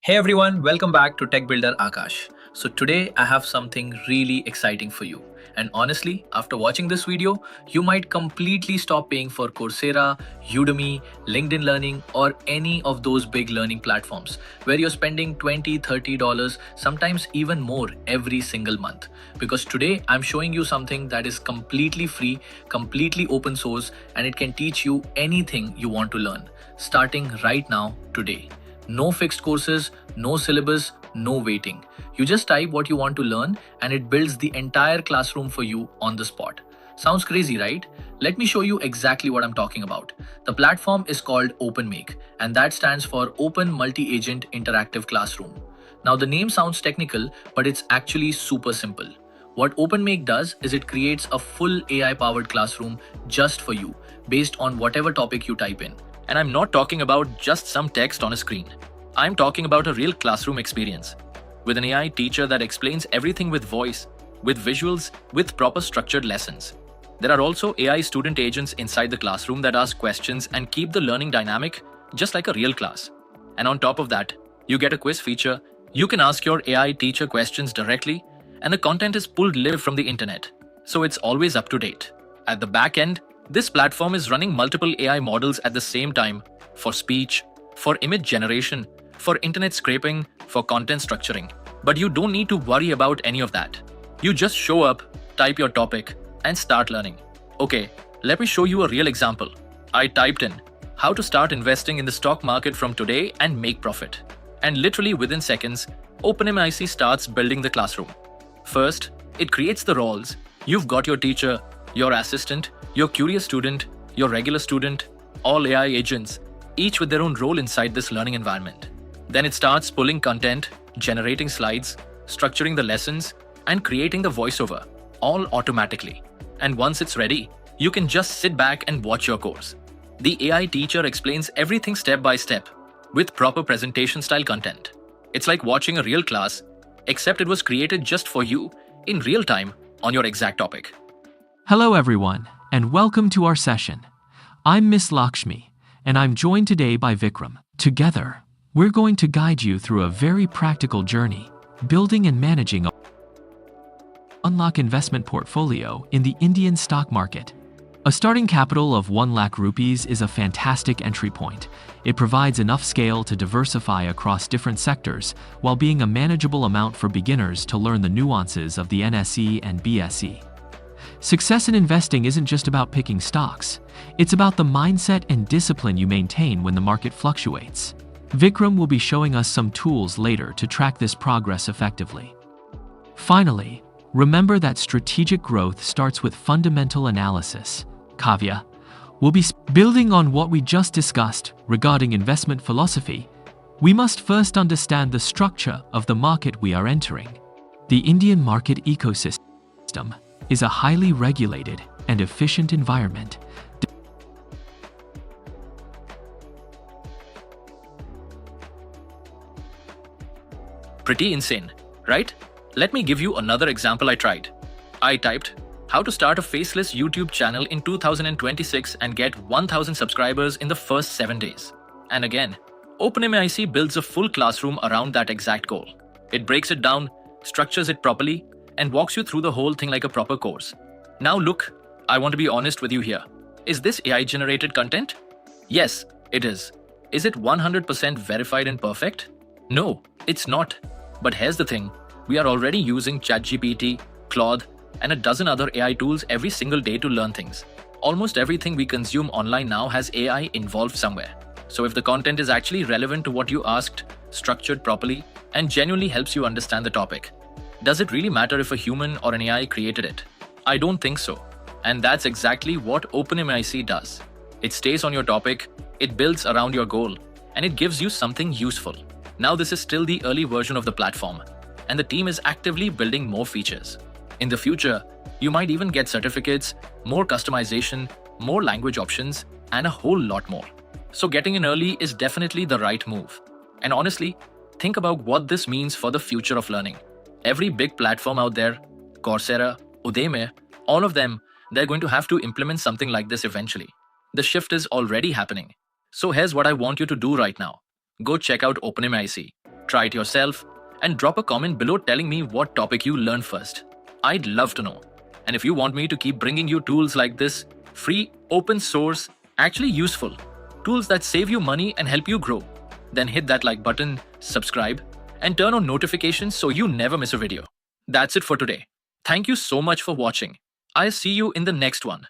Hey everyone, welcome back to Tech Builder Akash. So today I have something really exciting for you. And honestly, after watching this video, you might completely stop paying for Coursera, Udemy, LinkedIn Learning, or any of those big learning platforms where you're spending $20, $30, sometimes even more every single month. Because today I'm showing you something that is completely free, completely open source, and it can teach you anything you want to learn, starting right now, today. No fixed courses, no syllabus, no waiting. You just type what you want to learn and it builds the entire classroom for you on the spot. Sounds crazy, right? Let me show you exactly what I'm talking about. The platform is called OpenMAIC, and that stands for Open Multi-Agent Interactive Classroom. Now the name sounds technical, but it's actually super simple. What OpenMAIC does is it creates a full AI-powered classroom just for you, based on whatever topic you type in. And I'm not talking about just some text on a screen. I'm talking about a real classroom experience with an AI teacher that explains everything with voice, with visuals, with proper structured lessons. There are also AI student agents inside the classroom that ask questions and keep the learning dynamic just like a real class. And on top of that, you get a quiz feature. You can ask your AI teacher questions directly, and the content is pulled live from the internet, so it's always up to date. At the back end, this platform is running multiple AI models at the same time for speech, for image generation, for internet scraping, for content structuring. But you don't need to worry about any of that. You just show up, type your topic, and start learning. Okay, let me show you a real example. I typed in how to start investing in the stock market from today and make profit. And literally within seconds, OpenMAIC starts building the classroom. First, it creates the roles. You've got your teacher, your assistant, your curious student, your regular student, all AI agents, each with their own role inside this learning environment. Then it starts pulling content, generating slides, structuring the lessons, and creating the voiceover, all automatically. And once it's ready, you can just sit back and watch your course. The AI teacher explains everything step by step, with proper presentation style content. It's like watching a real class, except it was created just for you, in real time, on your exact topic. Hello everyone, and welcome to our session. I'm Miss Lakshmi, and I'm joined today by Vikram. Together, we're going to guide you through a very practical journey, building and managing a unlock investment portfolio in the Indian stock market. A starting capital of 1 lakh rupees is a fantastic entry point. It provides enough scale to diversify across different sectors, while being a manageable amount for beginners to learn the nuances of the NSE and BSE. Success in investing isn't just about picking stocks. It's about the mindset and discipline you maintain when the market fluctuates. Vikram will be showing us some tools later to track this progress effectively. Finally, remember that strategic growth starts with fundamental analysis. Kavya will be building on what we just discussed regarding investment philosophy. We must first understand the structure of the market we are entering. The Indian market ecosystem is a highly regulated and efficient environment. Pretty insane, right? Let me give you another example I tried. I typed how to start a faceless YouTube channel in 2026 and get 1,000 subscribers in the first 7 days. And again, OpenMAIC builds a full classroom around that exact goal. It breaks it down, structures it properly, and walks you through the whole thing like a proper course. Now look, I want to be honest with you here. Is this AI-generated content? Yes, it is. Is it 100% verified and perfect? No, it's not. But here's the thing, we are already using ChatGPT, Claude, and a dozen other AI tools every single day to learn things. Almost everything we consume online now has AI involved somewhere. So if the content is actually relevant to what you asked, structured properly, and genuinely helps you understand the topic, does it really matter if a human or an AI created it? I don't think so. And that's exactly what OpenMAIC does. It stays on your topic, it builds around your goal, and it gives you something useful. Now this is still the early version of the platform, and the team is actively building more features. In the future, you might even get certificates, more customization, more language options, and a whole lot more. So getting in early is definitely the right move. And honestly, think about what this means for the future of learning. Every big platform out there, Coursera, Udemy, all of them, they're going to have to implement something like this eventually. The shift is already happening. So here's what I want you to do right now. Go check out OpenMAIC. try it yourself, and drop a comment below telling me what topic you learned first. I'd love to know. And if you want me to keep bringing you tools like this, free, open source, actually useful, tools that save you money and help you grow, then hit that like button, subscribe, and turn on notifications so you never miss a video. That's it for today. Thank you so much for watching. I'll see you in the next one.